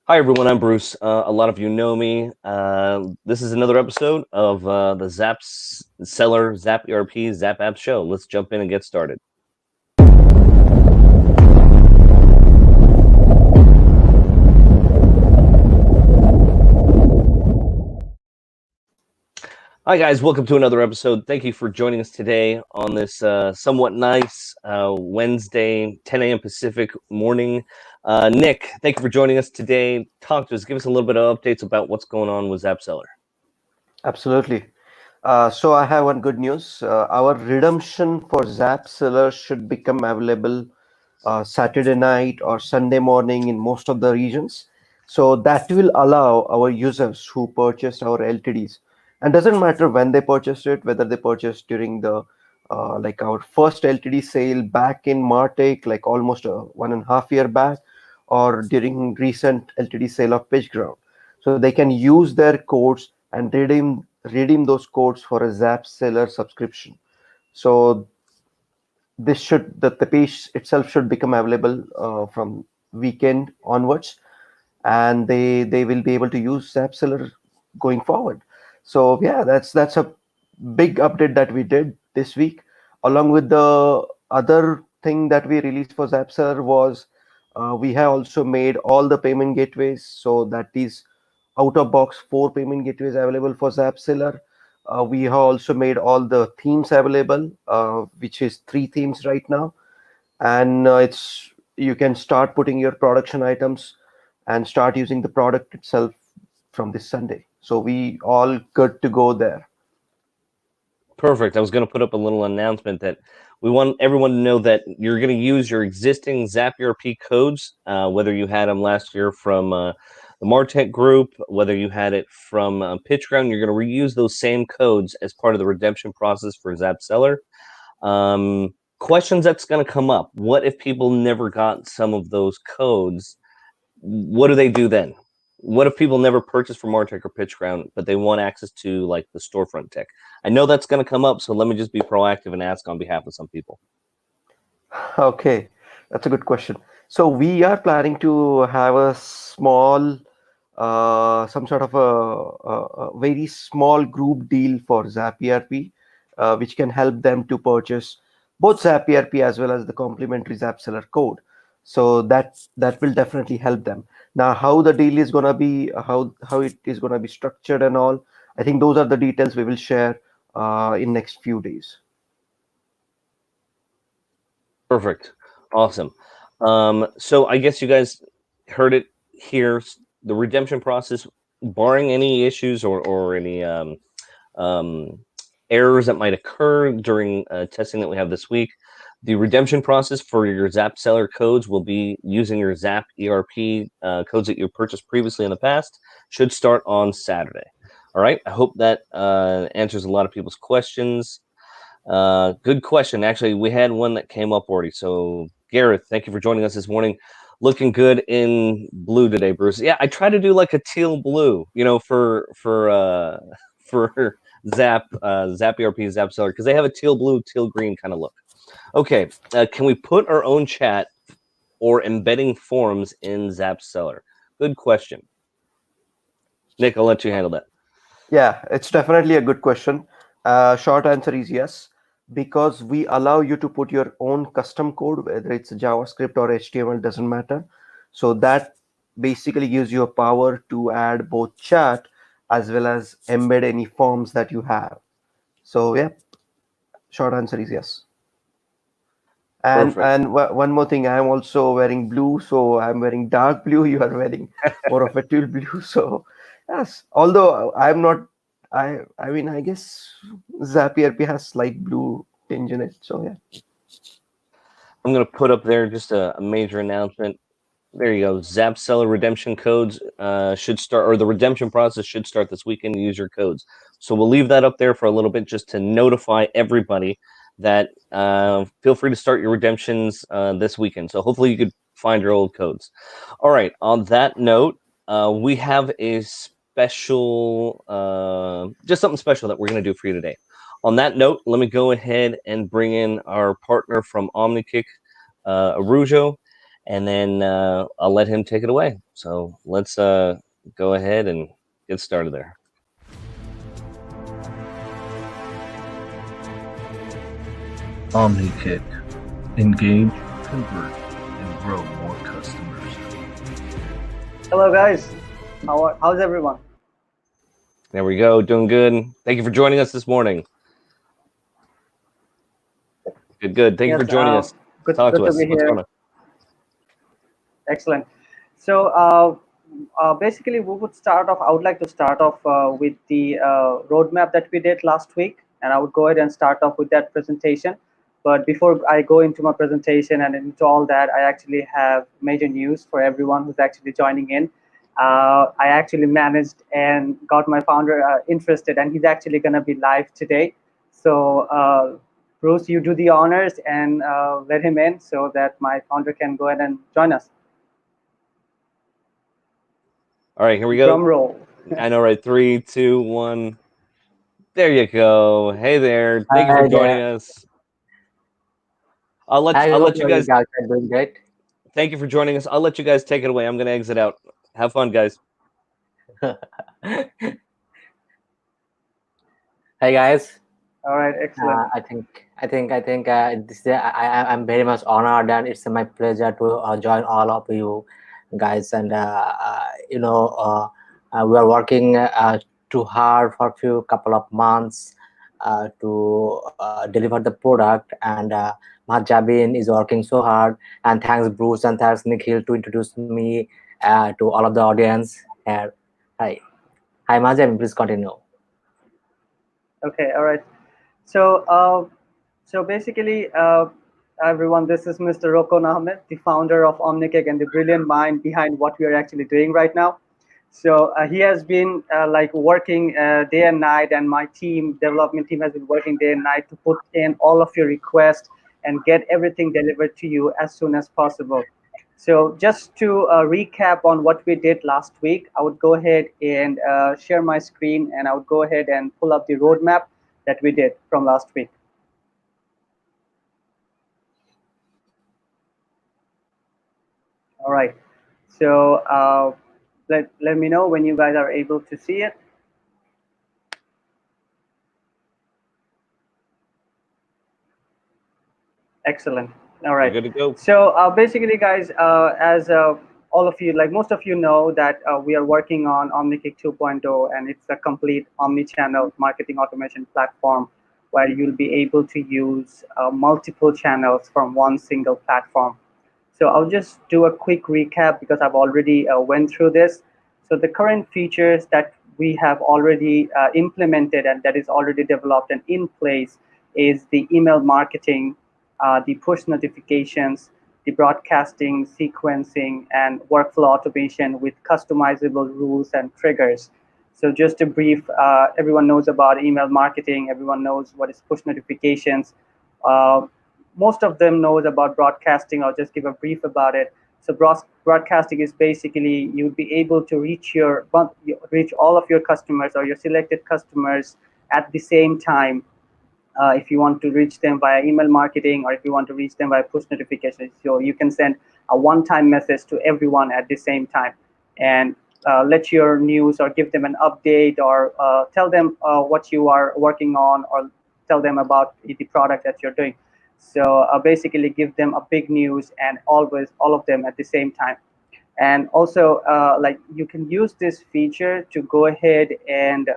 Hi, everyone. I'm Bruce. A lot of you know me. This is another episode of the ZapSeller, Zap ERP, ZapAPPS show. Let's jump in and get started. Hi, guys. Welcome to another episode. Thank you for joining us today on this somewhat nice Wednesday, 10 a.m. Pacific morning. Nick, thank you for joining us today. Talk to us. Give us a little bit of updates about what's going on with ZapSeller. Absolutely. So I have one good news. Our redemption for ZapSeller should become available Saturday night or Sunday morning in most of the regions. So that will allow our users who purchased our LTDs, and doesn't matter when they purchased it, whether they purchased during the like our first LTD sale back in Martech, like almost 1.5 year back, or during recent LTD sale of PitchGround. So they can use their codes and redeem those codes for a ZapSeller subscription. So this should the page itself should become available from weekend onwards, and they will be able to use ZapSeller going forward. So yeah, that's a big update that we did this week. Along with the other thing that we released for ZapSeller was we have also made all the payment gateways, so that is out of box 4 payment gateways available for ZapSeller. We have also made all the themes available, which is 3 themes right now, and it's you can start putting your production items and start using the product itself from this Sunday. So we all good to go there. Perfect. I was going to put up a little announcement that we want everyone to know that you're going to use your existing Zap ERP codes, whether you had them last year from the Martech group, whether you had it from PitchGround, you're going to reuse those same codes as part of the redemption process for ZapSeller. Questions that's going to come up. What if people never got some of those codes? What do they do then? What if people never purchase from Martech or PitchGround, but they want access to like the storefront tech? I know that's going to come up, so let me just be proactive and ask on behalf of some people. Okay, that's a good question. So we are planning to have a small, some sort of a very small group deal for Zap ERP, which can help them to purchase both Zap ERP as well as the complimentary Zap Seller code. So that will definitely help them. Now, how the deal is gonna be, how it is gonna be structured and all, I think those are the details we will share in next few days. Perfect. Awesome. So I guess you guys heard it here. The redemption process, barring any issues or any um, errors that might occur during testing that we have this week, the redemption process for your ZapSeller codes will be using your Zap ERP codes that you purchased previously in the past. Should start on Saturday. All right. I hope that answers a lot of people's questions. Good question. Actually, we had one that came up already. So, Gareth, thank you for joining us this morning. Looking good in blue today, Bruce. Yeah, I try to do like a teal blue, for Zap ERP, ZapSeller, because they have a teal blue, teal green kind of look. Okay, can we put our own chat or embedding forms in ZapSeller? Good question. Nick, I'll let you handle that. Yeah, it's definitely a good question. Short answer is yes, because we allow you to put your own custom code, whether it's JavaScript or HTML, doesn't matter. So that basically gives you a power to add both chat as well as embed any forms that you have. So yeah, short answer is yes. Perfect. One more thing, I'm also wearing blue, so I'm wearing dark blue. You are wearing more of a teal blue. So yes, although I'm not, I mean, I guess Zapier has light blue tinge in it. So yeah. I'm going to put up there just a major announcement. There you go. ZapSeller redemption codes should start, or the redemption process should start this weekend. Use your codes. So we'll leave that up there for a little bit just to notify everybody that feel free to start your redemptions this weekend. So hopefully you could find your old codes. All right. On that note, we have a special, just something special that we're going to do for you today. On that note, let me go ahead and bring in our partner from Omnikick, Arujo. and then I'll let him take it away. So let's go ahead and get started there. Omnikick. Engage, convert, and grow more customers. Hello guys, how's everyone? There we go, doing good. Thank you for joining us this morning. Good. Thank you for joining us. Good Talk to to us. be What's here. going on? Excellent. So basically, I would like to start off with the roadmap that we did last week, and I would go ahead and start off with that presentation. But before I go into my presentation and into all that, I actually have major news for everyone who's actually joining in. I actually managed and got my founder interested, and he's actually going to be live today. So Bruce, you do the honors and let him in so that my founder can go ahead and join us. All right, here we go. Drum roll. I know, right? 3, 2, 1. There you go. Hey there. Thank you for joining us. I'll let you guys. Are doing great. Thank you for joining us. I'll let you guys take it away. I'm going to exit out. Have fun, guys. Hey guys. All right, excellent. I'm very much honored, and it's my pleasure to join all of you guys. And we are working too hard for couple of months to deliver the product, and Mahat Jabin is working so hard. And thanks Bruce and thanks Nikhil to introduce me to all of the audience here. Hi Mahat Jabin, please continue. Okay, all right. So basically, everyone, this is Mr. Rokon Ahmed, the founder of Omnikick and the brilliant mind behind what we are actually doing right now. So he has been working day and night, and my development team has been working day and night to put in all of your requests and get everything delivered to you as soon as possible. So just to recap on what we did last week, I would go ahead and share my screen, and I would go ahead and pull up the roadmap that we did from last week. All right. So let me know when you guys are able to see it. Excellent. All right. We're good to go. So basically, guys, as all of you, like most of you know, that we are working on Omnikick 2.0, and it's a complete omni-channel marketing automation platform where you'll be able to use multiple channels from one single platform. So I'll just do a quick recap because I've already went through this. So the current features that we have already implemented and that is already developed and in place is the email marketing, the push notifications, the broadcasting, sequencing, and workflow automation with customizable rules and triggers. So just a brief, everyone knows about email marketing, everyone knows what is push notifications. Most of them knows about broadcasting. I'll just give a brief about it. So broadcasting is basically you'd be able to reach all of your customers or your selected customers at the same time. If you want to reach them via email marketing or if you want to reach them via push notifications, so you can send a one-time message to everyone at the same time and let your news or give them an update or tell them what you are working on or tell them about the product that you're doing. So basically give them a big news and always all of them at the same time. And also like you can use this feature to go ahead and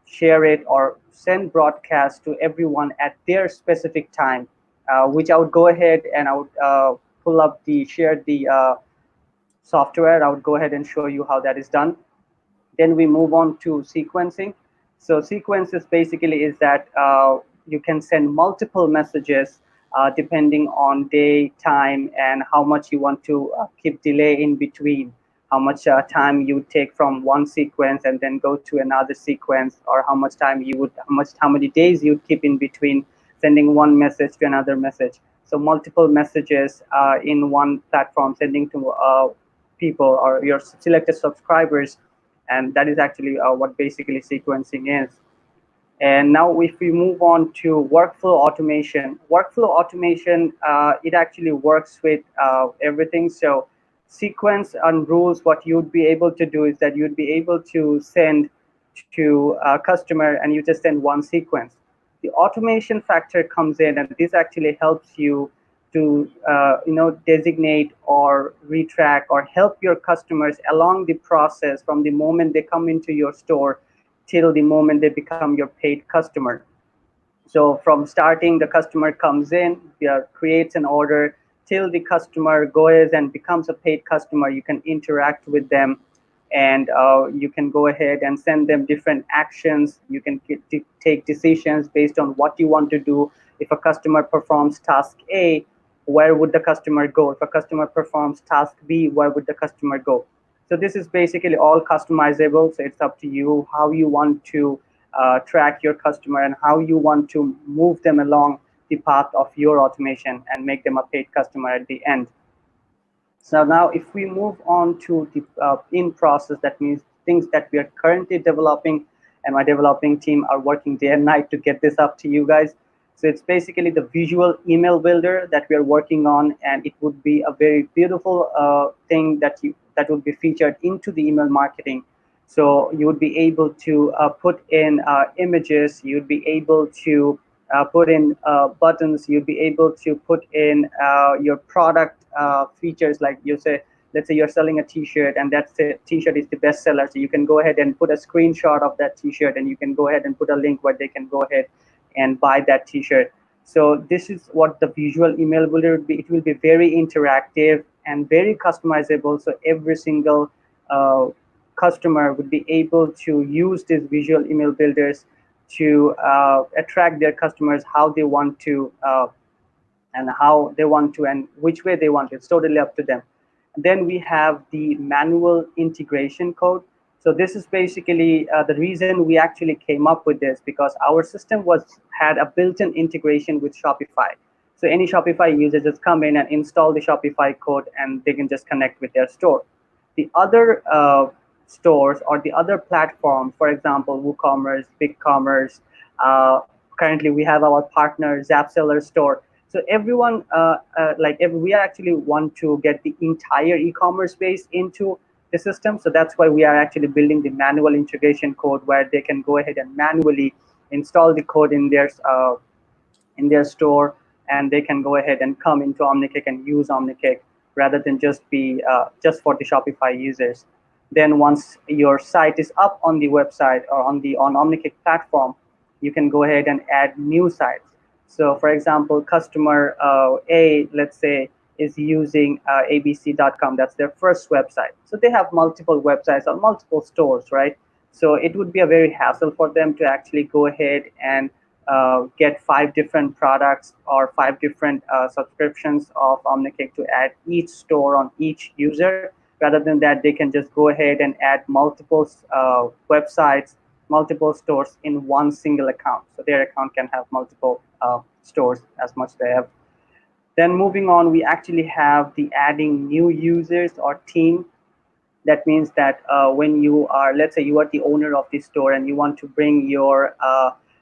share it or send broadcasts to everyone at their specific time, which I would go ahead and I would pull up share the software. I would go ahead and show you how that is done. Then we move on to sequencing. So sequences basically is that you can send multiple messages depending on day, time, and how much you want to keep delay in between, how much time you would take from one sequence and then go to another sequence, or how much time you would, how many days you would keep in between sending one message to another message. So multiple messages in one platform sending to people or your selected subscribers, and that is actually what basically sequencing is. And now if we move on to workflow automation, it actually works with everything. So sequence and rules, what you'd be able to do is that you'd be able to send to a customer and you just send one sequence. The automation factor comes in, and this actually helps you to designate or retrack or help your customers along the process from the moment they come into your store till the moment they become your paid customer. So from starting, the customer comes in, creates an order, till the customer goes and becomes a paid customer, you can interact with them, and you can go ahead and send them different actions. You can take decisions based on what you want to do. If a customer performs task A, where would the customer go? If a customer performs task B, where would the customer go? So this is basically all customizable. So it's up to you how you want to track your customer and how you want to move them along the path of your automation and make them a paid customer at the end. So now if we move on to the in process, that means things that we are currently developing, and my developing team are working day and night to get this up to you guys. So it's basically the visual email builder that we are working on, and it would be a very beautiful thing that would be featured into the email marketing. So you would be able to put in images, you'd be able to put in buttons, you'd be able to put in your product features. Like let's say you're selling a t-shirt, and that t-shirt is the best seller, so you can go ahead and put a screenshot of that t-shirt, and you can go ahead and put a link where they can go ahead and buy that t-shirt. So this is what the visual email builder would be. It will be very interactive and very customizable, so every single customer would be able to use these visual email builders to attract their customers how they want to, and how they want to, and which way they want. It's totally up to them. Then we have the manual integration code. So this is basically the reason we actually came up with this, because our system had a built-in integration with Shopify. So any Shopify user just come in and install the Shopify code, and they can just connect with their store. The other stores or the other platforms, for example, WooCommerce, BigCommerce, currently we have our partner ZapSeller store. So everyone, we actually want to get the entire e-commerce space into the system. So that's why we are actually building the manual integration code, where they can go ahead and manually install the code in their store, and they can go ahead and come into Omnikick and use Omnikick, rather than just be just for the Shopify users. Then once your site is up on the website or on Omnikick platform, you can go ahead and add new sites. So for example, customer A, let's say, is using abc.com. That's their first website. So they have multiple websites or multiple stores, right? So it would be a very hassle for them to actually go ahead and get 5 different products or 5 different subscriptions of Omnikick to add each store on each user. Rather than that, they can just go ahead and add multiple websites, multiple stores in one single account. So their account can have multiple stores as much as they have. Then moving on, we actually have the adding new users or team. That means that when you are, let's say you are the owner of the store, and you want to bring you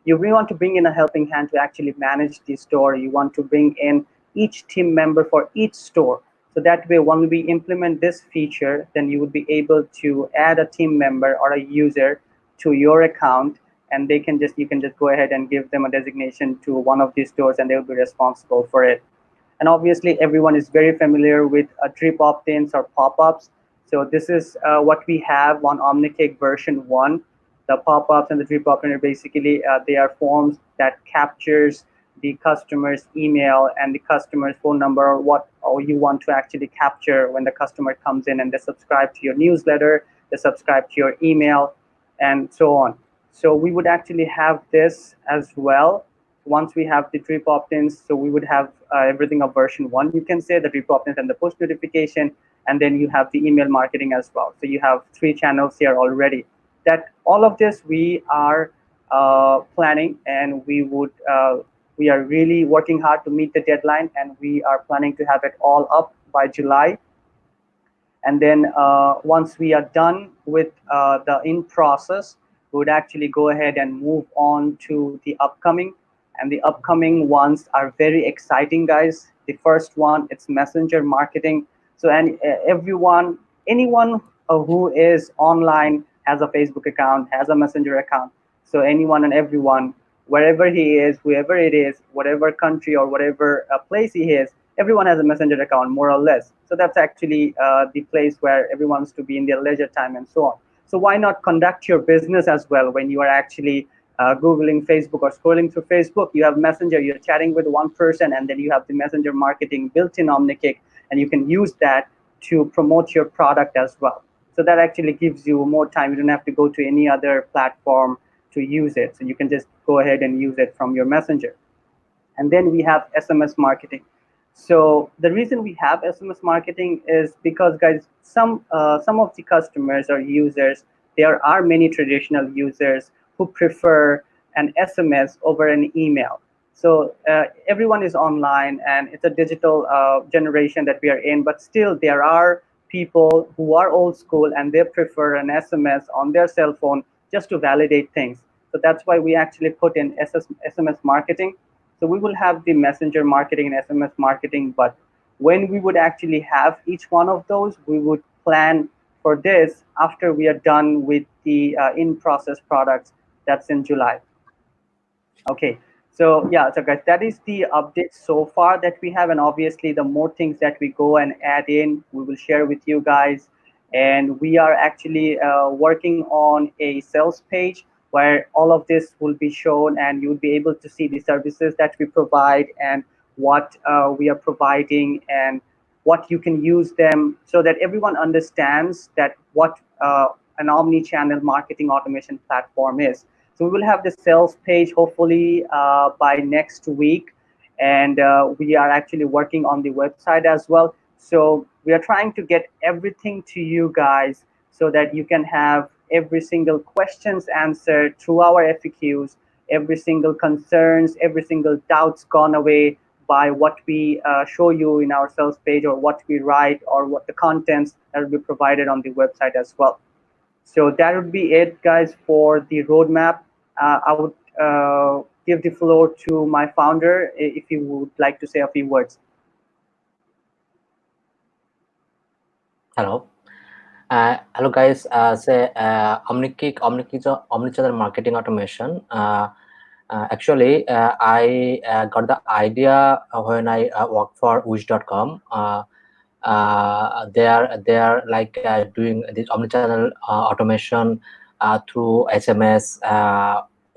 really want to bring in a helping hand to actually manage the store. You want to bring in each team member for each store. So that way, when we implement this feature, then you would be able to add a team member or a user to your account, and you can just go ahead and give them a designation to one of these stores, and they will be responsible for it. And obviously, everyone is very familiar with drip opt-ins or pop-ups. So this is what we have on Omnikick version 1. The pop-ups and the drip opt-in are basically they are forms that captures the customer's email and the customer's phone number, or what you want to actually capture when the customer comes in and they subscribe to your newsletter, they subscribe to your email, and so on. So we would actually have this as well. Once we have the drip opt-ins, so we would have everything of version 1. You can say the drip opt-ins and the push notification, and then you have the email marketing as well. So you have 3 channels here already. That all of this we are planning, and we are really working hard to meet the deadline, and we are planning to have it all up by July. And then once we are done with the in process, we would actually go ahead and move on to the upcoming. And the upcoming ones are very exciting, guys. The first one, it's messenger marketing. So, and everyone, anyone who is online has a Facebook account, has a messenger account. So anyone and everyone, wherever he is, whoever it is, whatever country or whatever place he is, everyone has a messenger account, more or less. So that's actually the place where everyone wants to be in their leisure time and so on. So why not conduct your business as well when you are actually Googling Facebook or scrolling through Facebook? You have Messenger, you're chatting with one person, and then you have the Messenger marketing built in Omnikick, and you can use that to promote your product as well. So that actually gives you more time. You don't have to go to any other platform to use it. So you can just go ahead and use it from your Messenger. And then we have SMS marketing. So the reason we have SMS marketing is because, guys, some of the customers or users, there are many traditional users who prefer an SMS over an email. So everyone is online, and it's a digital generation that we are in. But still, there are people who are old school, and they prefer an SMS on their cell phone just to validate things. So that's why we actually put in SMS marketing. So we will have the messenger marketing and SMS marketing, but when we would actually have each one of those, we would plan for this after we are done with the in-process products. That's in July. Okay, so yeah, so guys, that is the update so far that we have, and obviously the more things that we go and add in, we will share with you guys. And we are actually working on a sales page where all of this will be shown, and you'll be able to see the services that we provide and what we are providing and what you can use them, so that everyone understands that what an omni-channel marketing automation platform is. So we will have the sales page hopefully by next week, and we are actually working on the website as well. So we are trying to get everything to you guys so that you can have every single questions answered through our FAQs, every single concerns, every single doubts gone away by what we show you in our sales page, or what we write, or what the contents that will be provided on the website as well. So that would be it, guys, for the roadmap. I would give the floor to my founder if he would like to say a few words. Hello. Hello guys. Say Omnikick is a omnichannel marketing automation. Actually, I got the idea when I worked for wish.com. They are like doing this omnichannel automation through SMS,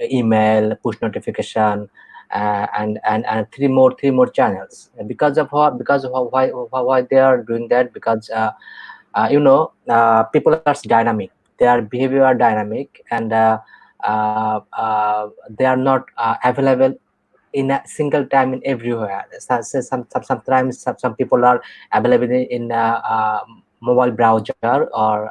email, push notification, and three more channels. Because of why they are doing that? Because people are dynamic. Their behavior are dynamic, and they are not available in a single time in everywhere. Sometimes some people are available in mobile browser or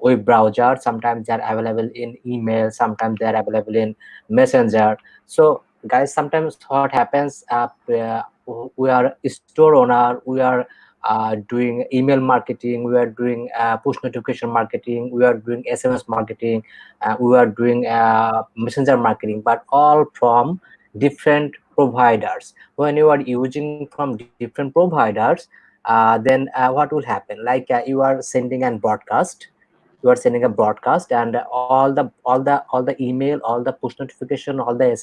web browser. Sometimes they are available in email. Sometimes they are available in messenger. So guys, sometimes what happens, we are store owner, we are doing email marketing, we are doing push notification marketing, we are doing SMS marketing, we are doing messenger marketing, but all from different providers. When you are using from different providers, then what will happen? Like you are sending a broadcast, and all the email, all the push notification, all the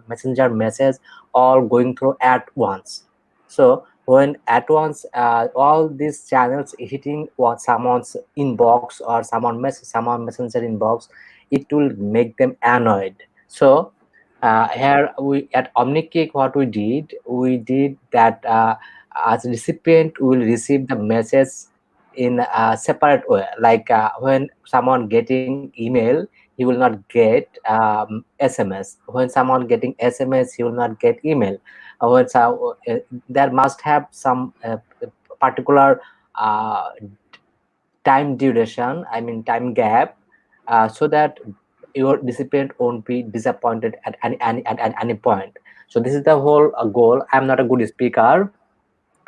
messenger message, all going through at once. So when at once all these channels hitting what someone's inbox or someone messenger inbox, it will make them annoyed. So here we at Omnikick, what we did that as a recipient will receive the message in a separate way. Like when someone getting email, he will not get SMS. When someone getting SMS, he will not get email. There must have some particular time duration, I mean time gap, so that your recipient won't be disappointed at any point. So this is the whole goal. I'm not a good speaker,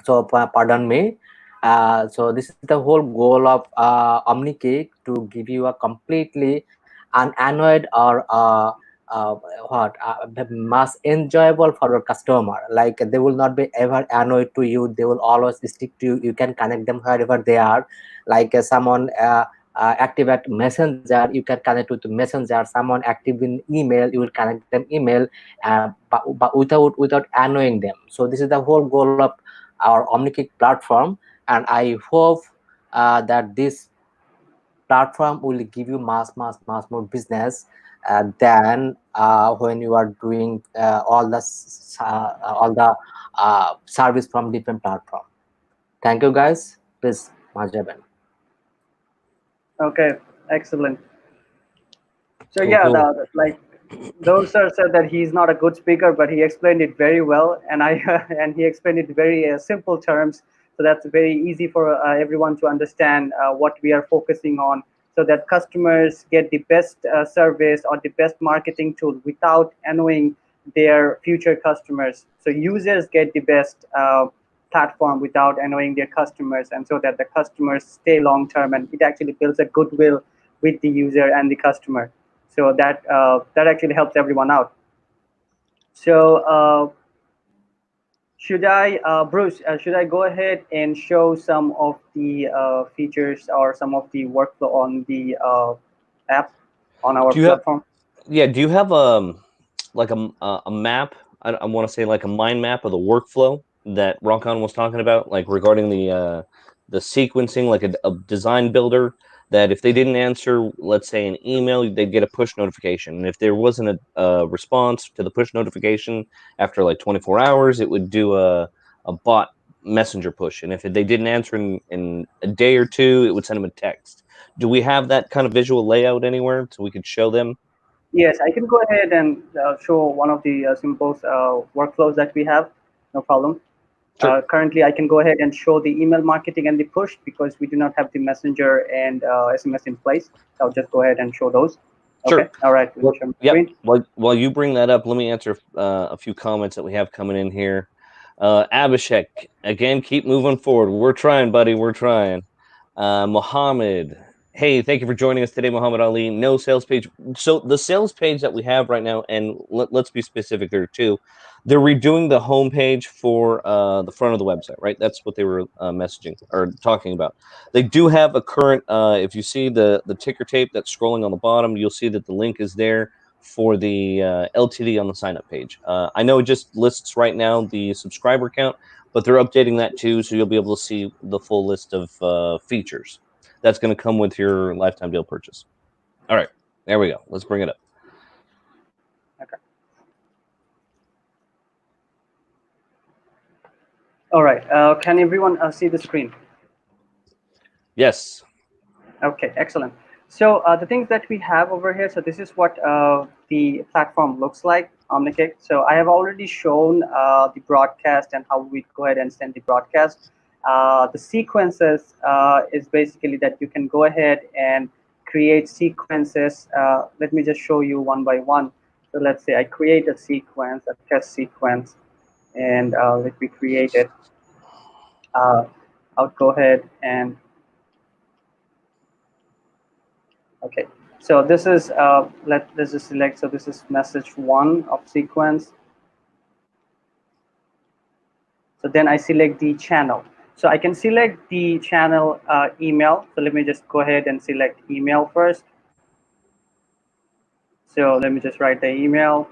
so pardon me. So this is the whole goal of Omnikick, to give you a completely annoyed or much enjoyable for your customer. Like they will not be ever annoyed to you. They will always stick to you. You can connect them wherever they are. Like someone activate messenger, you can connect with messenger. Someone active in email, you will connect them email, but without annoying them. So this is the whole goal of our Omnikick platform, and I hope that this platform will give you much more business than when you are doing all the service from different platform. Thank you guys. Please, Majaban. Okay, excellent. So Cool, yeah, cool. like those sir said that he's not a good speaker, but he explained it very well, and I and he explained it very simple terms, so that's very easy for everyone to understand what we are focusing on, so that customers get the best service or the best marketing tool without annoying their future customers. So users get the best platform without annoying their customers, and so that the customers stay long term, and it actually builds a goodwill with the user and the customer. So that actually helps everyone out. So Bruce, should I go ahead and show some of the features or some of the workflow on the app on our Do you have platform? Yeah, do you have like a map? I want to say like a mind map of the workflow that Rockon was talking about, like regarding the sequencing, like a design builder that if they didn't answer, let's say an email, they'd get a push notification. And if there wasn't a response to the push notification after like 24 hours, it would do a bot messenger push. And if they didn't answer in a day or two, it would send them a text. Do we have that kind of visual layout anywhere so we could show them? Yes, I can go ahead and show one of the simple workflows that we have. No problem. Sure. Currently, I can go ahead and show the email marketing and the push because we do not have the messenger and SMS in place. I'll just go ahead and show those. Sure. Okay. All right. Let me share my Yep. screen. While you bring that up, let me answer a few comments that we have coming in here. Abhishek, again, keep moving forward. We're trying, buddy. We're trying. Mohammed, hey, thank you for joining us today, Muhammad Ali. No sales page. So the sales page that we have right now, and let's be specific there too, they're redoing the homepage for the front of the website, right? That's what they were messaging or talking about. They do have a current, if you see the ticker tape that's scrolling on the bottom, you'll see that the link is there for the LTD on the sign up page. I know it just lists right now the subscriber count, but they're updating that too, so you'll be able to see the full list of features that's going to come with your lifetime deal purchase. All right, there we go. Let's bring it up. Okay. All right. Can everyone see the screen? Yes. Okay, excellent. So the things that we have over here, so this is what the platform looks like, Omnikick. So I have already shown the broadcast and how we go ahead and send the broadcast. The sequences is basically that you can go ahead and create sequences. Let me just show you one by one. So let's say I create a sequence, a test sequence, and let me create it. I'll go ahead and okay, so this is let's just select. So this is message 1 of sequence. So then I select the channel. So I can select the channel email. So let me just go ahead and select email first. So let me just write the email.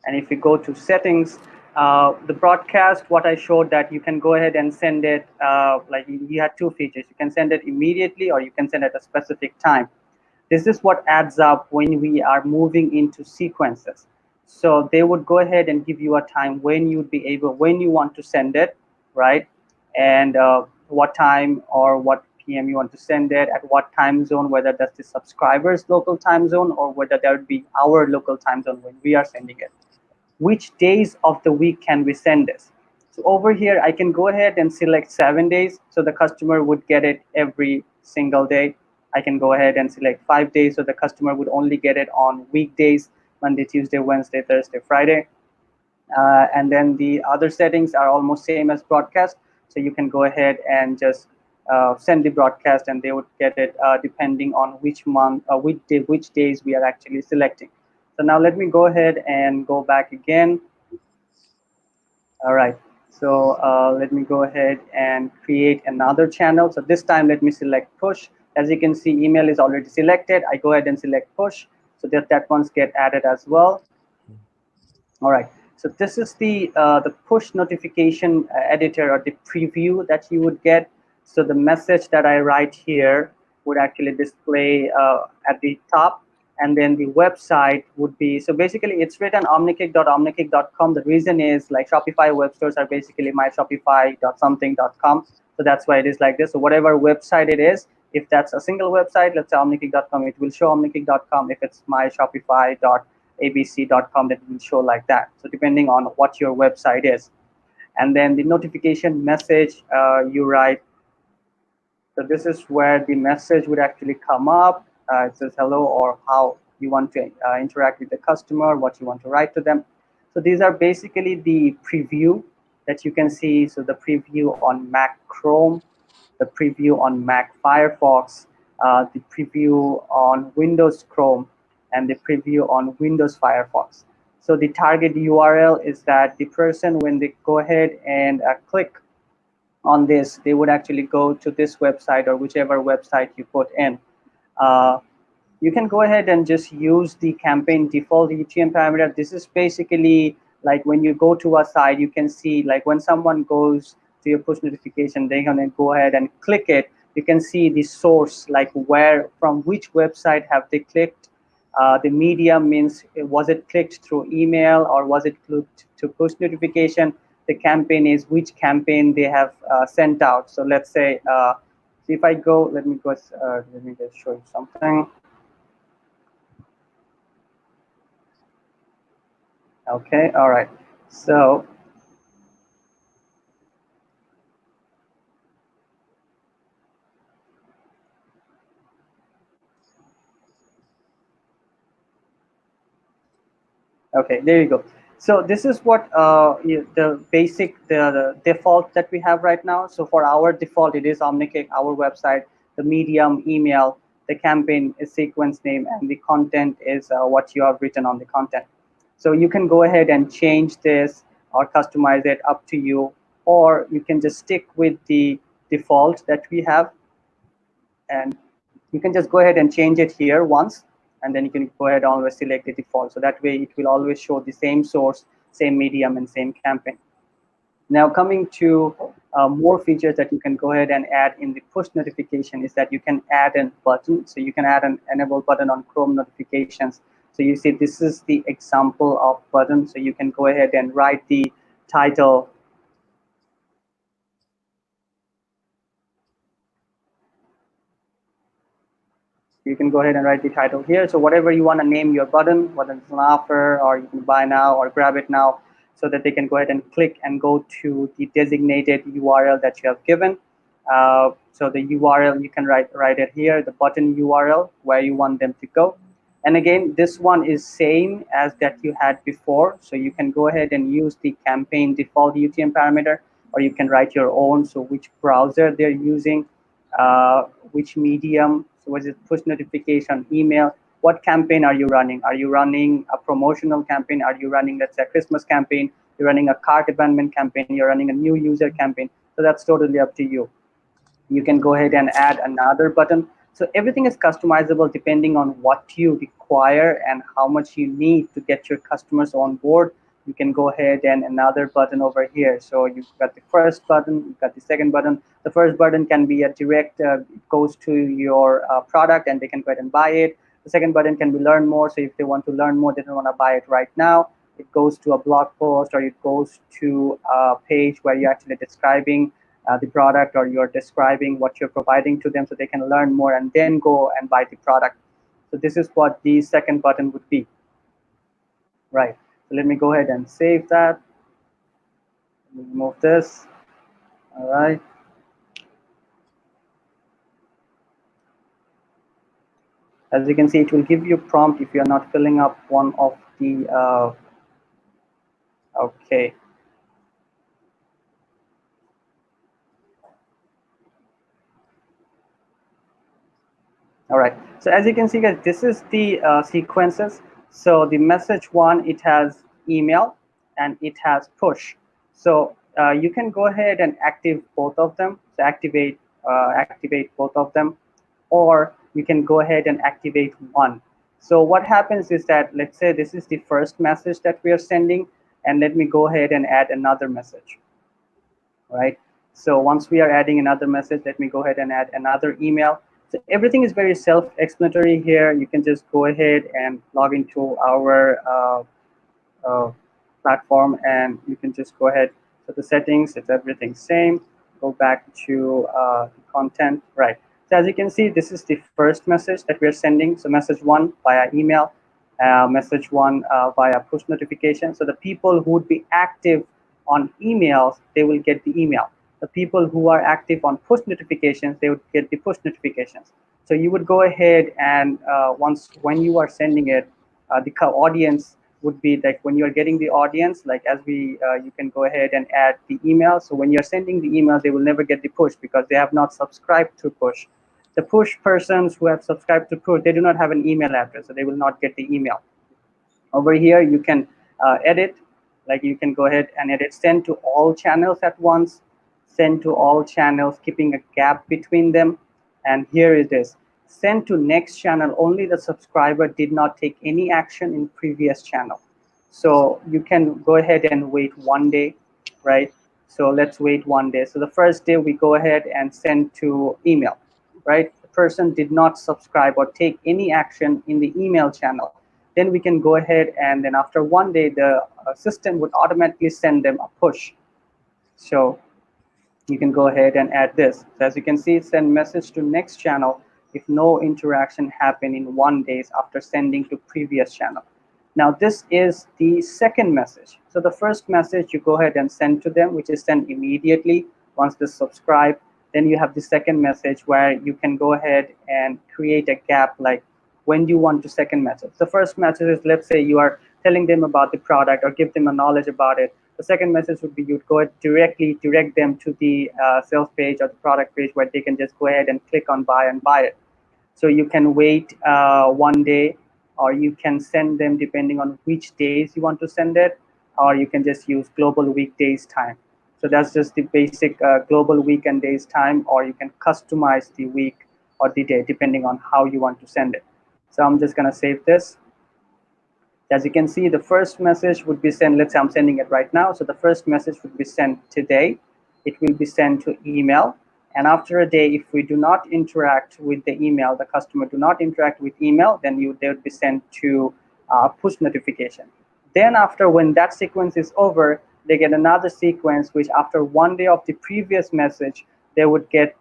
And if you go to settings, the broadcast, what I showed that you can go ahead and send it, like you had 2 features. You can send it immediately or you can send at a specific time. This is what adds up when we are moving into sequences. So they would go ahead and give you a time when you'd be able, when you want to send it, right? And what time or what PM you want to send it, at what time zone, whether that's the subscriber's local time zone or whether that would be our local time zone when we are sending it. Which days of the week can we send this? So over here, I can go ahead and select 7 days. So the customer would get it every single day. I can go ahead and select 5 days. So the customer would only get it on weekdays, Monday, Tuesday, Wednesday, Thursday, Friday. And then the other settings are almost same as broadcast. So you can go ahead and just send the broadcast, and they would get it depending on which month, which days we are actually selecting. So now let me go ahead and go back again. All right. So let me go ahead and create another channel. So this time, let me select push. As you can see, email is already selected. I go ahead and select push, so that ones get added as well. All right. So this is the push notification editor, or the preview that you would get. So the message that I write here would actually display at the top, and then the website would be, so basically it's written omnikick.omnikick.com. The reason is, like, Shopify web stores are basically my shopify.something.com. So that's why it is like this. So whatever website it is, if that's a single website, let's say omnikick.com, it will show omnikick.com. If it's my shopify.abc.com, that will show like that. So depending on what your website is. And then the notification message you write. So this is where the message would actually come up. It says hello, or how you want to interact with the customer, what you want to write to them. So these are basically the preview that you can see. So the preview on Mac Chrome, the preview on Mac Firefox, the preview on Windows Chrome, and the preview on Windows Firefox. So the target URL is that the person, when they go ahead and click on this, they would actually go to this website, or whichever website you put in. You can go ahead and just use the campaign default UTM parameter. This is basically like when you go to a site, you can see, like, when someone goes to your push notification, they're gonna go ahead and click it. You can see the source, like where, from which website have they clicked. The medium means, was it clicked through email, or was it clicked to push notification. The campaign is which campaign they have sent out. So let's say, so if I go, let me just show you something. Okay, all right. So okay, there you go. So this is what the basic, the default that we have right now. So for our default, it is Omnikick, our website, the medium, email, the campaign is sequence name, and the content is what you have written on the content. So you can go ahead and change this or customize it, up to you, or you can just stick with the default that we have, and you can just go ahead and change it here once, and then you can go ahead and always select the default. So that way it will always show the same source, same medium, and same campaign. Now coming to more features that you can go ahead and add in the push notification is that you can add a button. So you can add an enable button on Chrome notifications. So you see, this is the example of button. So you can go ahead and write the title. You can go ahead and write the title here. So whatever you want to name your button, whether it's an offer, or you can buy now or grab it now, so that they can go ahead and click and go to the designated URL that you have given. So the URL, you can write it here, the button URL, where you want them to go. And again, this one is same as that you had before. So you can go ahead and use the campaign default UTM parameter, or you can write your own. So which browser they're using, which medium, so was it push notification, email, what campaign are you running? Are you running a promotional campaign? Are you running, let's say, a Christmas campaign? You're running a cart abandonment campaign? You're running a new user campaign? So that's totally up to you. You can go ahead and add another button. So everything is customizable depending on what you require and how much you need to get your customers on board. You can go ahead and another button over here. So you've got the first button, you've got the second button. The first button can be a direct, goes to your product and they can go ahead and buy it. The second button can be learn more. So if they want to learn more, they don't want to buy it right now, it goes to a blog post, or it goes to a page where you're actually describing the product, or you're describing what you're providing to them so they can learn more and then go and buy the product. So this is what the second button would be. Right. So let me go ahead and save that. Remove this. All right. As you can see, it will give you prompt if you're not filling up one of the, okay. All right. So as you can see, guys, this is the sequences. So the message one, it has email and it has push. So you can go ahead and active both of them. So activate both of them, or you can go ahead and activate one. So what happens is that, let's say this is the first message that we are sending, and let me go ahead and add another message. Right. So once we are adding another message, let me go ahead and add another email. So everything is very self-explanatory here. You can just go ahead and log into our platform, and you can just go ahead. So the settings, it's everything same. Go back to the content, right? So as you can see, this is the first message that we are sending. So message one via email, message one via push notification. So the people who would be active on emails, they will get the email. The people who are active on push notifications, they would get the push notifications. So you would go ahead and when you are sending it, the audience would be like when you're getting the audience, like as you can go ahead and add the email. So when you're sending the email, they will never get the push because they have not subscribed to push. The push persons who have subscribed to push, they do not have an email address, so they will not get the email. Over here, you can edit, like you can go ahead and edit send to all channels at once, send to all channels, keeping a gap between them. And here it is. Send to next channel, only the subscriber did not take any action in previous channel. So you can go ahead and wait 1 day, right? So let's wait 1 day. So the first day we go ahead and send to email, right? The person did not subscribe or take any action in the email channel. Then we can go ahead and then after 1 day, the system would automatically send them a push. So you can go ahead and add this. So as you can see, send message to next channel if no interaction happened in 1 day after sending to previous channel. Now this is the second message. So the first message you go ahead and send to them, which is sent immediately once they subscribe. Then you have the second message where you can go ahead and create a gap, like when do you want to second message. The first message is, let's say you are telling them about the product or give them a knowledge about it. The second message would be you'd go directly direct them to the sales page or the product page where they can just go ahead and click on buy and buy it. So you can wait 1 day, or you can send them depending on which days you want to send it, or you can just use global weekdays time. So that's just the basic global week and days time, or you can customize the week or the day depending on how you want to send it. So I'm just going to save this. As you can see, the first message would be sent, let's say I'm sending it right now. So the first message would be sent today. It will be sent to email. And after a day, if we do not interact with the email, the customer do not interact with email, then they would be sent to push notification. Then after, when that sequence is over, they get another sequence, which after 1 day of the previous message, they would get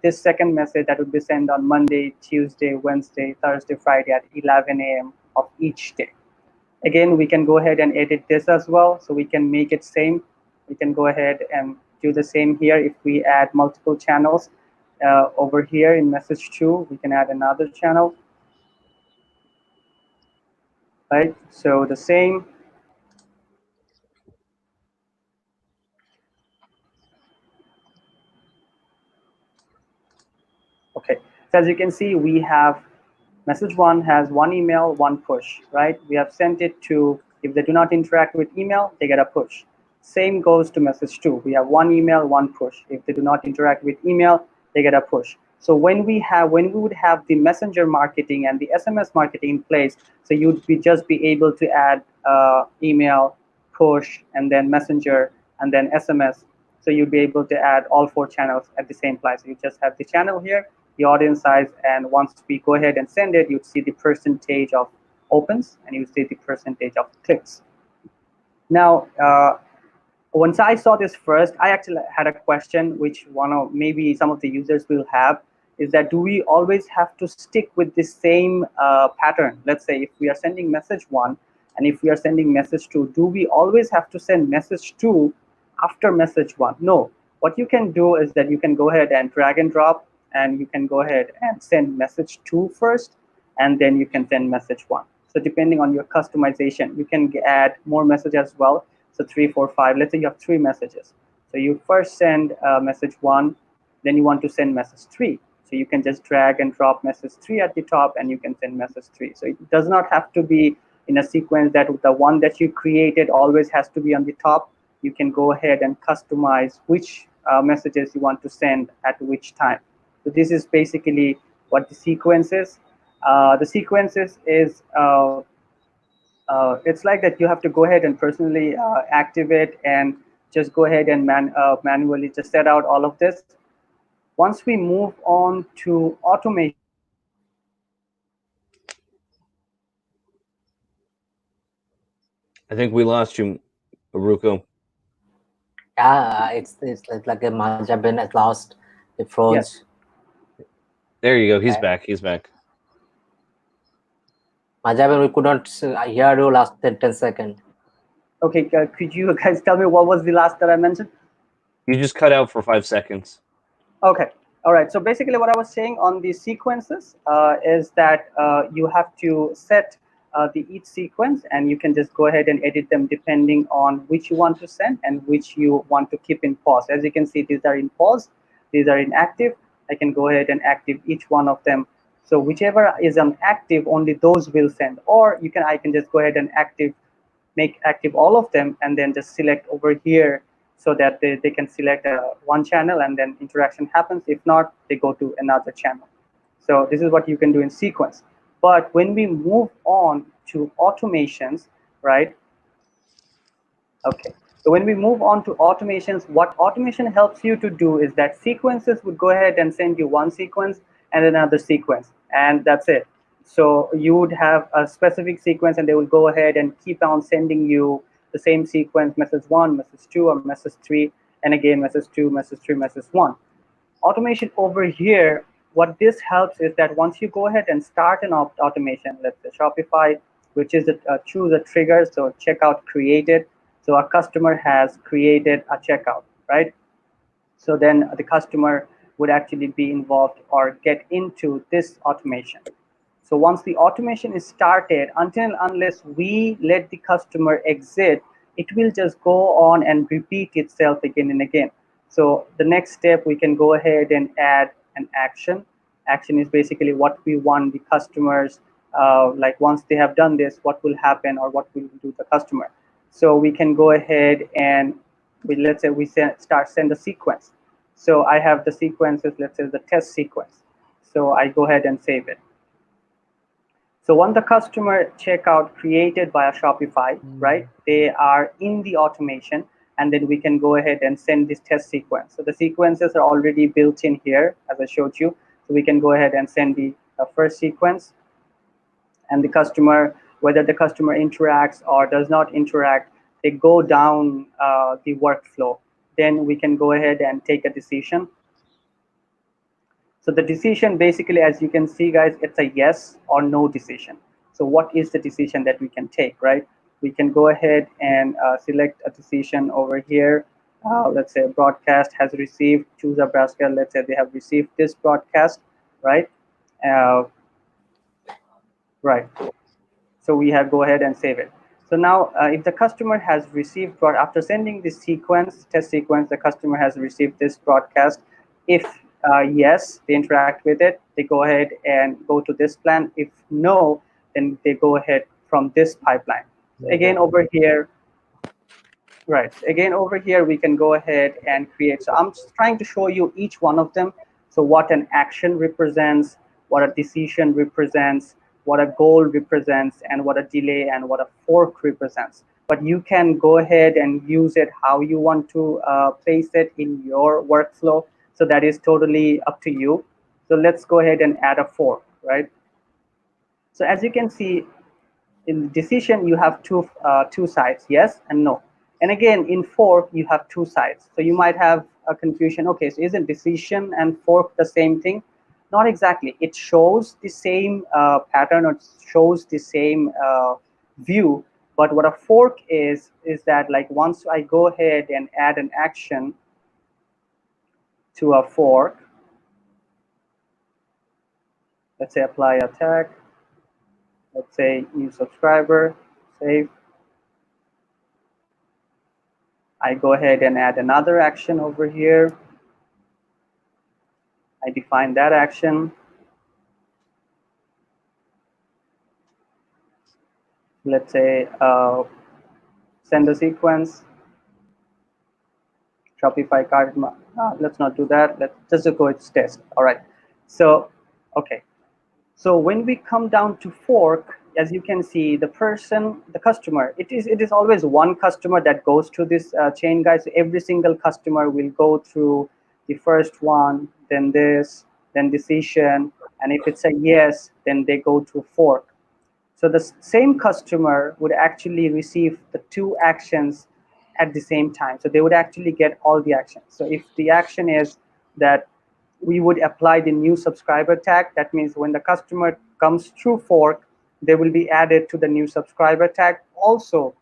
this second message that would be sent on Monday, Tuesday, Wednesday, Thursday, Friday at 11 a.m. of each day. Again, we can go ahead and edit this as well, so we can make it same. We can go ahead and do the same here. If we add multiple channels over here in message 2, we can add another channel, right? So the same. Okay, so as you can see, we have message 1 has 1 email, 1 push, right? We have sent it to, if they do not interact with email, they get a push. Same goes to message 2. We have 1 email, 1 push. If they do not interact with email, they get a push. So when we would have the messenger marketing and the SMS marketing in place, so you'd just be able to add email, push, and then messenger, and then SMS. So you'd be able to add all 4 channels at the same place. So you just have the channel here, the audience size, and once we go ahead and send it, you'd see the percentage of opens and you see the percentage of clicks. Now, once I saw this first, I actually had a question, which maybe some of the users will have, is that do we always have to stick with the same pattern? Let's say if we are sending message 1 and if we are sending message 2, do we always have to send message 2 after message 1? No. What you can do is that you can go ahead and drag and drop, and you can go ahead and send message 2 first, and then you can send message 1. So depending on your customization, you can add more messages as well. So 3, 4, 5, let's say you have 3 messages. So you first send message 1, then you want to send message 3. So you can just drag and drop message 3 at the top, and you can send message 3. So it does not have to be in a sequence that the one that you created always has to be on the top. You can go ahead and customize which messages you want to send at which time. So this is basically what the sequence is. The sequences is it's like that you have to go ahead and personally activate and just go ahead and manually just set out all of this. Once we move on to automation, I think we lost you, Aruko. Yeah, it's like a Majabin at last. It froze. yes. There you go. He's Okay. back. He's back. Majabin, we could not hear you last 10 seconds. Okay, could you guys tell me what was the last that I mentioned? You just cut out for 5 seconds. Okay. All right. So basically what I was saying on the sequences is that you have to set each sequence, and you can just go ahead and edit them depending on which you want to send and which you want to keep in pause. As you can see, these are in pause, these are inactive. I can go ahead and active each one of them. So whichever is active, only those will send. Or I can just go ahead and make active all of them, and then just select over here so that they can select one channel, and then interaction happens. If not, they go to another channel. So this is what you can do in sequence. But when we move on to automations, right? Okay. So when we move on to automations, what automation helps you to do is that sequences would go ahead and send you one sequence and another sequence, and that's it. So you would have a specific sequence, and they will go ahead and keep on sending you the same sequence, message 1, message 2, or message 3, and again message 2, message 3, message 1. Automation over here, what this helps is that once you go ahead and start an automation, let's say Shopify, which is choose a trigger, so checkout created. So a customer has created a checkout, right? So then the customer would actually be involved or get into this automation. So once the automation is started, unless we let the customer exit, it will just go on and repeat itself again and again. So the next step, we can go ahead and add an action. Action is basically what we want the customers, like once they have done this, what will happen or what will do the customer. So we can go ahead and let's say we send a sequence. So I have the sequences, let's say the test sequence. So I go ahead and save it. So once the customer checkout created by a Shopify, right, they are in the automation, and then we can go ahead and send this test sequence. So the sequences are already built in here, as I showed you. So we can go ahead and send the first sequence, and the customer, whether the customer interacts or does not interact, they go down the workflow. Then we can go ahead and take a decision. So the decision, basically, as you can see, guys, it's a yes or no decision. So what is the decision that we can take, right? We can go ahead and select a decision over here. Let's say broadcast has received, choose a basket. Let's say they have received this broadcast, right? Right. So we have go ahead and save it. So now if the customer has received, after sending this sequence, test sequence, the customer has received this broadcast. If yes, they interact with it, they go ahead and go to this plan. If no, then they go ahead from this pipeline. Again, over here, right. Again, over here, we can go ahead and create. So I'm just trying to show you each one of them. So what an action represents, what a decision represents, what a goal represents, and what a delay and what a fork represents. But you can go ahead and use it how you want to place it in your workflow. So that is totally up to you. So let's go ahead and add a fork, right? So as you can see, in decision, you have two sides, yes and no. And again, in fork, you have two sides. So you might have a confusion. Okay, so isn't decision and fork the same thing? Not exactly. It shows the same pattern, or shows the same view. But what a fork is that, like, once I go ahead and add an action to a fork, let's say apply a tag, let's say new subscriber, save. I go ahead and add another action over here. I define that action. Let's say send a sequence. Shopify cart. Let's not do that. Let's just go with test. All right. So, okay. So when we come down to fork, as you can see, the customer, it is always one customer that goes through this chain, guys. So every single customer will go through the first one, then this, then decision, and if it's a yes, then they go to fork. So the same customer would actually receive the two actions at the same time. So they would actually get all the actions. So if the action is that we would apply the new subscriber tag, that means when the customer comes through fork, they will be added to the new subscriber tag. Also,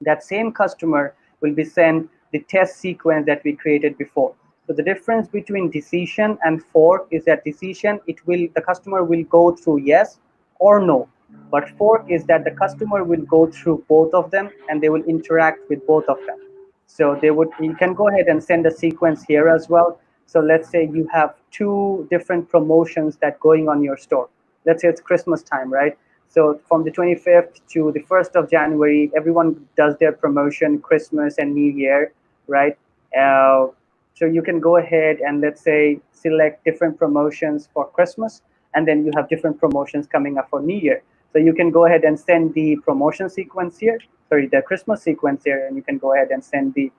that same customer will be sent the test sequence that we created before. So the difference between decision and fork is that decision, the customer will go through yes or no. But fork is that the customer will go through both of them and they will interact with both of them. So you can go ahead and send a sequence here as well. So let's say you have two different promotions that going on your store. Let's say it's Christmas time, right? So from the 25th to the 1st of January, everyone does their promotion, Christmas and New Year, right? So you can go ahead and let's say select different promotions for Christmas, and then you have different promotions coming up for New Year. So you can go ahead and send the promotion sequence here, sorry, the Christmas sequence here, and you can go ahead and send the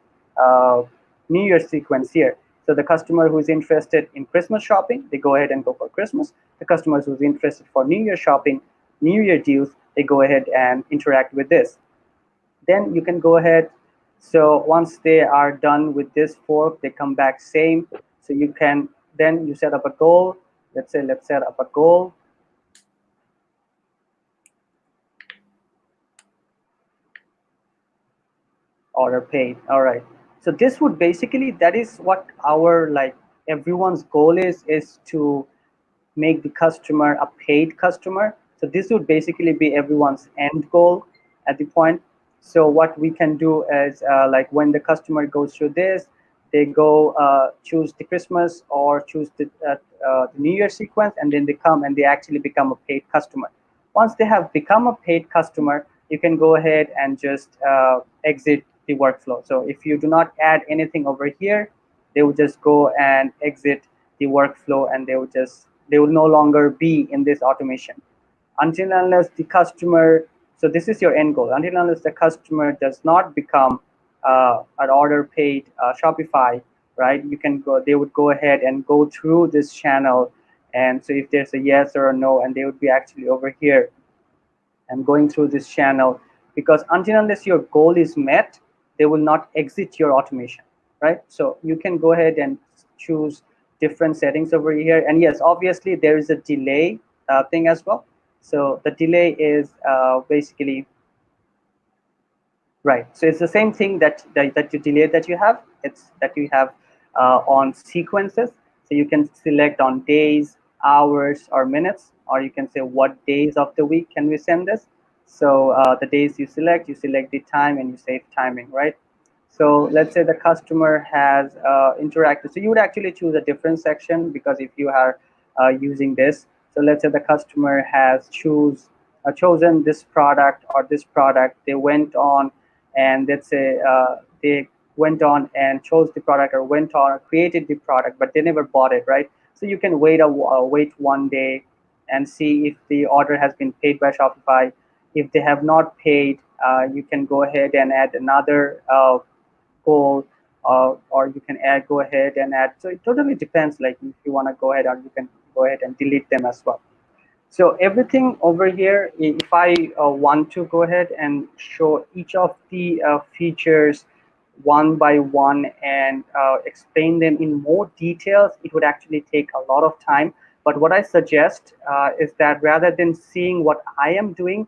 New Year sequence here. So the customer who's interested in Christmas shopping, they go ahead and go for Christmas. The customers who's interested for New Year shopping, New Year deals, they go ahead and interact with this. Then you can go ahead. So once they are done with this fork, they come back same. So you can, then you set up a goal. Let's say, let's set up a goal. Order paid. All right. So this would basically, that is what our, like, everyone's goal is to make the customer a paid customer. So this would basically be everyone's end goal at the point. So what we can do is like when the customer goes through this, they go choose the Christmas or choose the New Year sequence, and then they come and they actually become a paid customer. Once they have become a paid customer, you can go ahead and just exit the workflow. So if you do not add anything over here, they will just go and exit the workflow, and they will no longer be in this automation until unless the customer, so this is your end goal, until unless the customer does not become an order paid Shopify, right? They would go ahead and go through this channel, and so if there's a yes or a no, and they would be actually over here and going through this channel, because until unless your goal is met, they will not exit your automation, right? So you can go ahead and choose different settings over here. And yes, obviously there is a delay thing as well. So the delay is basically, right. So it's the same thing that you delay that you have. It's that you have on sequences. So you can select on days, hours, or minutes, or you can say what days of the week can we send this. So the days you select the time, and you save timing, right? So let's say the customer has interacted. So you would actually choose a different section, because if you are using this, so let's say the customer has chosen this product or this product. They went on, and let's say they went on and chose the product, or went on or created the product, but they never bought it, right? So you can wait one day and see if the order has been paid by Shopify. If they have not paid, you can go ahead and add another goal, or you can go ahead and add. So it totally depends, like if you want to go ahead, or you can go ahead and delete them as well. So everything over here, if I want to go ahead and show each of the features one by one and explain them in more details, it would actually take a lot of time. But what I suggest is that rather than seeing what I am doing,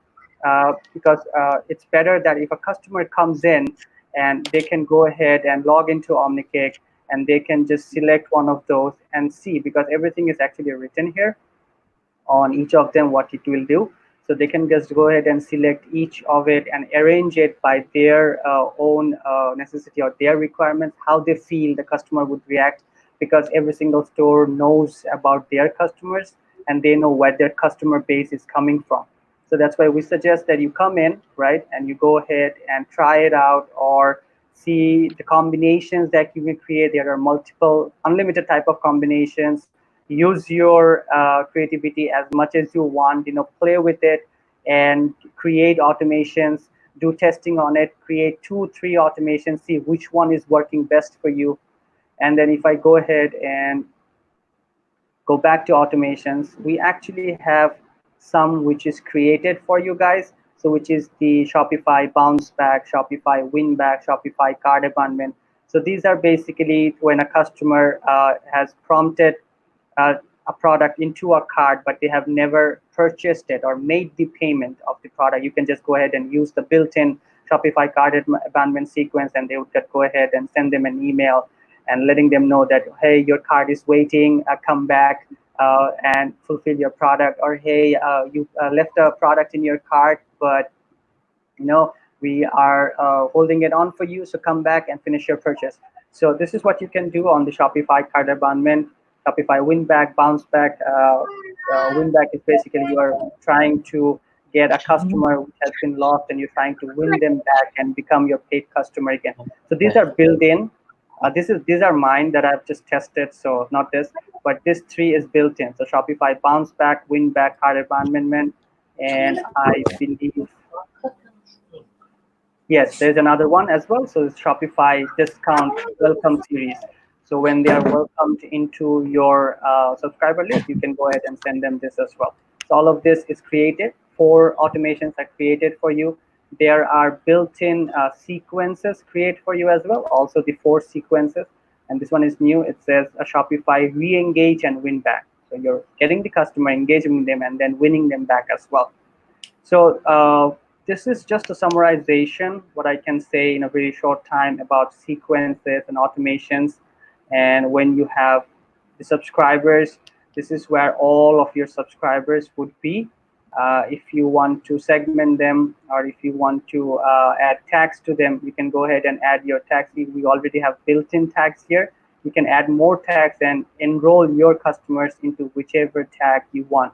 because it's better that if a customer comes in and they can go ahead and log into Omnikick, and they can just select one of those and see, because everything is actually written here on each of them what it will do. So they can just go ahead and select each of it and arrange it by their own necessity or their requirements, how they feel the customer would react because every single store knows about their customers and they know where their customer base is coming from. So that's why we suggest that you come in, right, and you go ahead and try it out or see the combinations that you can create. There are multiple unlimited type of combinations. Use your creativity as much as you want, play with it and create automations, do testing on it, create 2-3 automations, see which one is working best for you. And then if I go ahead and go back to automations, we actually have some which is created for you guys. So which is the Shopify bounce back, Shopify win back, Shopify cart abandonment. So these are basically when a customer has prompted a product into a cart, but they have never purchased it or made the payment of the product. You can just go ahead and use the built-in Shopify cart abandonment sequence, and they would go ahead and send them an email and letting them know that, hey, your cart is waiting, come back and fulfill your product, or hey, you left a product in your cart, but we are holding it on for you, so come back and finish your purchase. So this is what you can do on the Shopify cart abandonment. Shopify win back, bounce back. Win back is basically you are trying to get a customer which has been lost and you're trying to win them back and become your paid customer again. So these are built in. These are mine that I've just tested, so not this, but this 3 is built in. So Shopify bounce back, win back, cart abandonment, and I believe, yes, there's another one as well. So it's Shopify discount welcome series. So when they are welcomed into your subscriber list, you can go ahead and send them this as well. So all of this is created. 4 automations are created for you. There are built-in sequences created for you as well. Also the 4 sequences. And this one is new. It says a Shopify re-engage and win back. So you're getting the customer, engaging them, and then winning them back as well. So this is just a summarization, what I can say in a very short time about sequences and automations. And when you have the subscribers, this is where all of your subscribers would be. If you want to segment them, or if you want to add tags to them, you can go ahead and add your tags. We already have built-in tags here. You can add more tags and enroll your customers into whichever tag you want.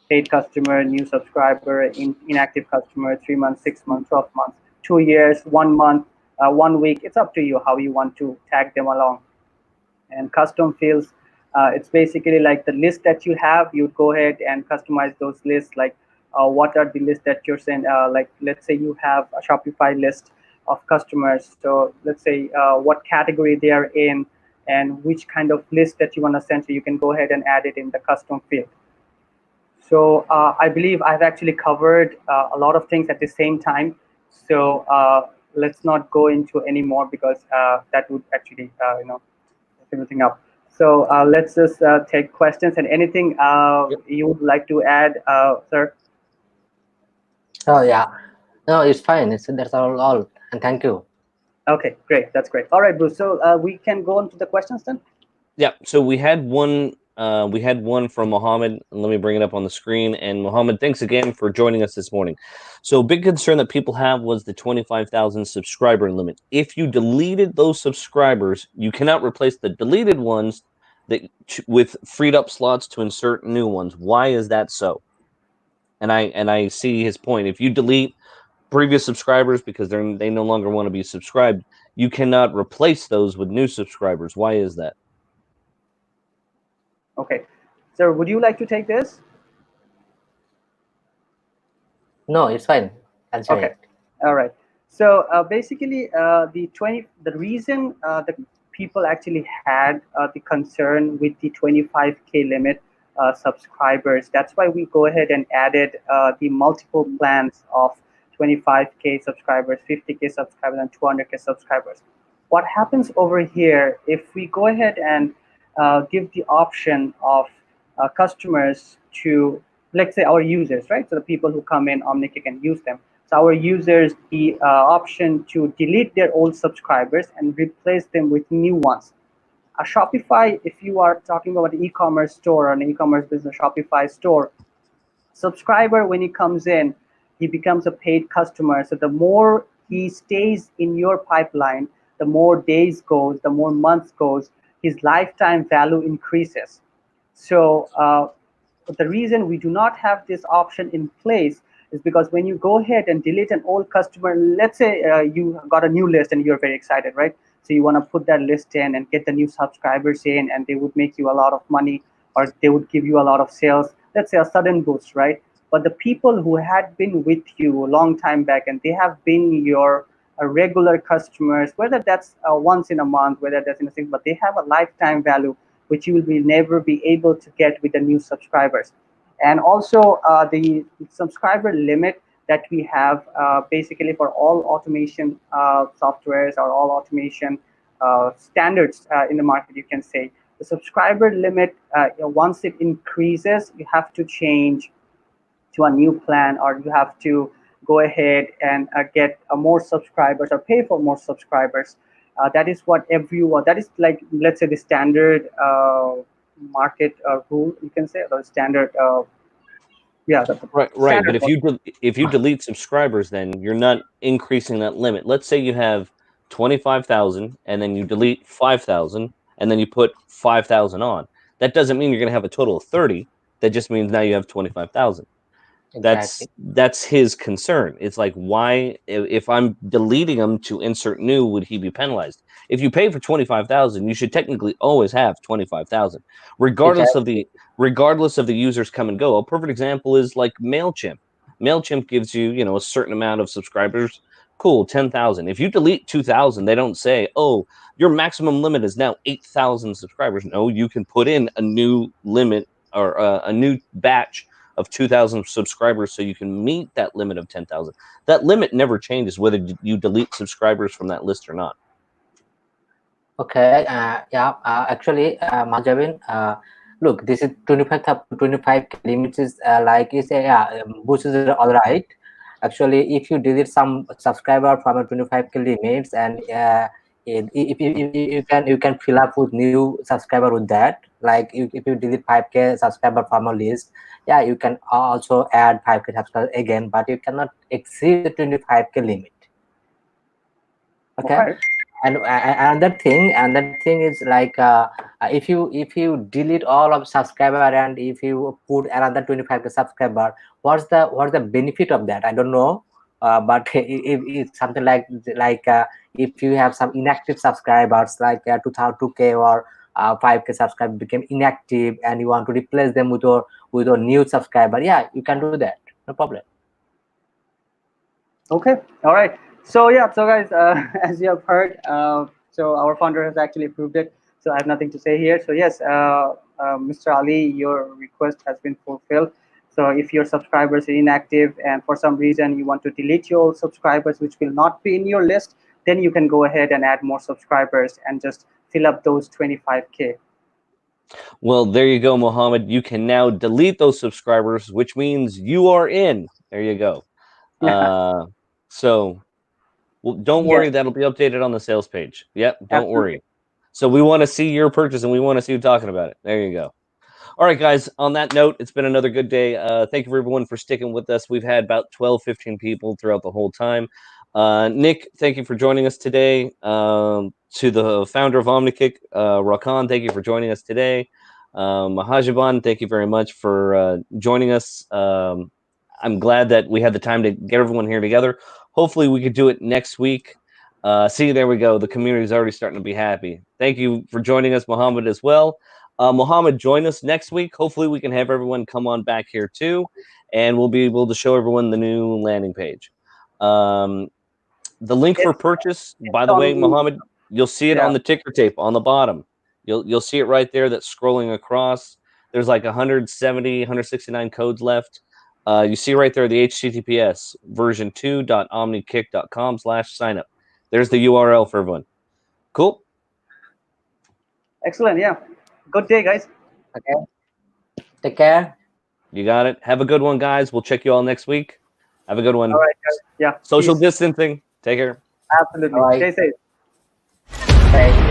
Paid customer, new subscriber, inactive customer, 3 months, 6 months, 12 months, 2 years, 1 month, 1 week. It's up to you how you want to tag them along. And custom fields, it's basically like the list that you have. You go ahead and customize those lists, like what are the lists that you're saying, like let's say you have a Shopify list of customers. So let's say what category they are in and which kind of list that you want to send. So you can go ahead and add it in the custom field. So I believe I've actually covered a lot of things at the same time. So let's not go into any more because that would actually, everything up. So let's just take questions and anything you would like to add, sir. Oh yeah, no, it's fine. That's all. And thank you. Okay, great. That's great. All right, Bruce. So we can go on to the questions then. Yeah. So we had one. We had one from Mohammed. Let me bring it up on the screen. And Mohammed, thanks again for joining us this morning. So big concern that people have was the 25,000 subscriber limit. If you deleted those subscribers, you cannot replace the deleted ones with freed up slots to insert new ones. Why is that so? And I see his point. If you delete previous subscribers because they no longer want to be subscribed, you cannot replace those with new subscribers. Why is that? Okay, sir, would you like to take this? No, it's fine. I'll try it. All right. So basically, the reason the people actually had the concern with the 25K limit subscribers, that's why we go ahead and added the multiple plans of 25K subscribers, 50K subscribers, and 200K subscribers. What happens over here, if we go ahead and give the option of customers to, let's say, our users, right? So the people who come in Omnikick and use them. So our users the option to delete their old subscribers and replace them with new ones. A Shopify, if you are talking about an e-commerce store or an e-commerce business, Shopify store, subscriber, when he comes in, he becomes a paid customer. So the more he stays in your pipeline, the more days goes, the more months goes, his lifetime value increases. So the reason we do not have this option in place is because when you go ahead and delete an old customer, let's say you got a new list and you're very excited, right? So you want to put that list in and get the new subscribers in, and they would make you a lot of money, or they would give you a lot of sales. Let's say a sudden boost, right? But the people who had been with you a long time back and they have been your regular customers, whether that's once in a month, whether that's in a thing, but they have a lifetime value which you will be never be able to get with the new subscribers. And also the subscriber limit that we have basically for all automation softwares or all automation standards in the market, you can say the subscriber limit, once it increases, you have to change to a new plan, or you have to go ahead and get more subscribers or pay for more subscribers. That is what everyone, that is like, let's say the standard market rule, you can say, or standard, yeah, the Right. standard But if you delete subscribers, then you're not increasing that limit. Let's say you have 25,000, and then you delete 5,000, and then you put 5,000 on. That doesn't mean you're going to have a total of 30. That just means now you have 25,000. Exactly. That's his concern. It's like, why, if I'm deleting him to insert new, would he be penalized? If you pay for 25,000, you should technically always have 25,000, regardless of the users come and go. A perfect example is like MailChimp. MailChimp gives you, a certain amount of subscribers. Cool, 10,000. If you delete 2,000, they don't say, oh, your maximum limit is now 8,000 subscribers. No, you can put in a new limit, or a new batch of 2,000 subscribers, so you can meet that limit of 10,000. That limit never changes whether you delete subscribers from that list or not. Okay. Yeah. Actually, Majavin, look, this is 25K limits is like you say, yeah, boost is all right. Actually, if you delete some subscriber from a 25K limits, and if you can fill up with new subscriber with that. Like if you delete 5K subscriber from a list, yeah, you can also add 5K subscribers again, but you cannot exceed the 25K limit. Okay. Okay. And another thing is like if you delete all of subscriber, and if you put another 25K subscriber, what's the benefit of that? I don't know. But if it's something like if you have some inactive subscribers, like 2K or 5K subscriber became inactive, and you want to replace them with your new subscriber, yeah, you can do that, no problem. Okay. All right. So yeah. So guys, as you have heard, so our founder has actually approved it. So I have nothing to say here. So yes, Mr. Ali, your request has been fulfilled. So if your subscribers are inactive and for some reason you want to delete your old subscribers, which will not be in your list, then you can go ahead and add more subscribers and just fill up those 25K. Well, there you go, Mohammed. You can now delete those subscribers, which means you are in. There you go. So don't worry, Yes. that'll be updated on the sales page. Yep, don't Absolutely. worry. So we want to see your purchase, and we want to see you talking about it. There you go. All right, guys, on that note, it's been another good day. Thank you for everyone for sticking with us. We've had about 12, 15 people throughout the whole time. Nick, thank you for joining us today. To the founder of Omnikick, Rakan, thank you for joining us today. Mahajaban, thank you very much for joining us. I'm glad that we had the time to get everyone here together. Hopefully we could do it next week. See, there we go. The community is already starting to be happy. Thank you for joining us, Mohammed, as well. Mohammed, join us next week. Hopefully we can have everyone come on back here too, and we'll be able to show everyone the new landing page. The link for purchase, by the way, Mohammed, you'll see it on the ticker tape on the bottom. You'll see it right there. That's scrolling across. There's like 170, 169 codes left. You see right there the HTTPS version 2.omnikick.com/signup. There's the URL for everyone. Cool. Excellent. Yeah. Good day, guys. Okay. Take care. You got it. Have a good one, guys. We'll check you all next week. Have a good one. All right, guys. Yeah. Social Peace. distancing. Take care. Absolutely. All right. Stay safe. Okay.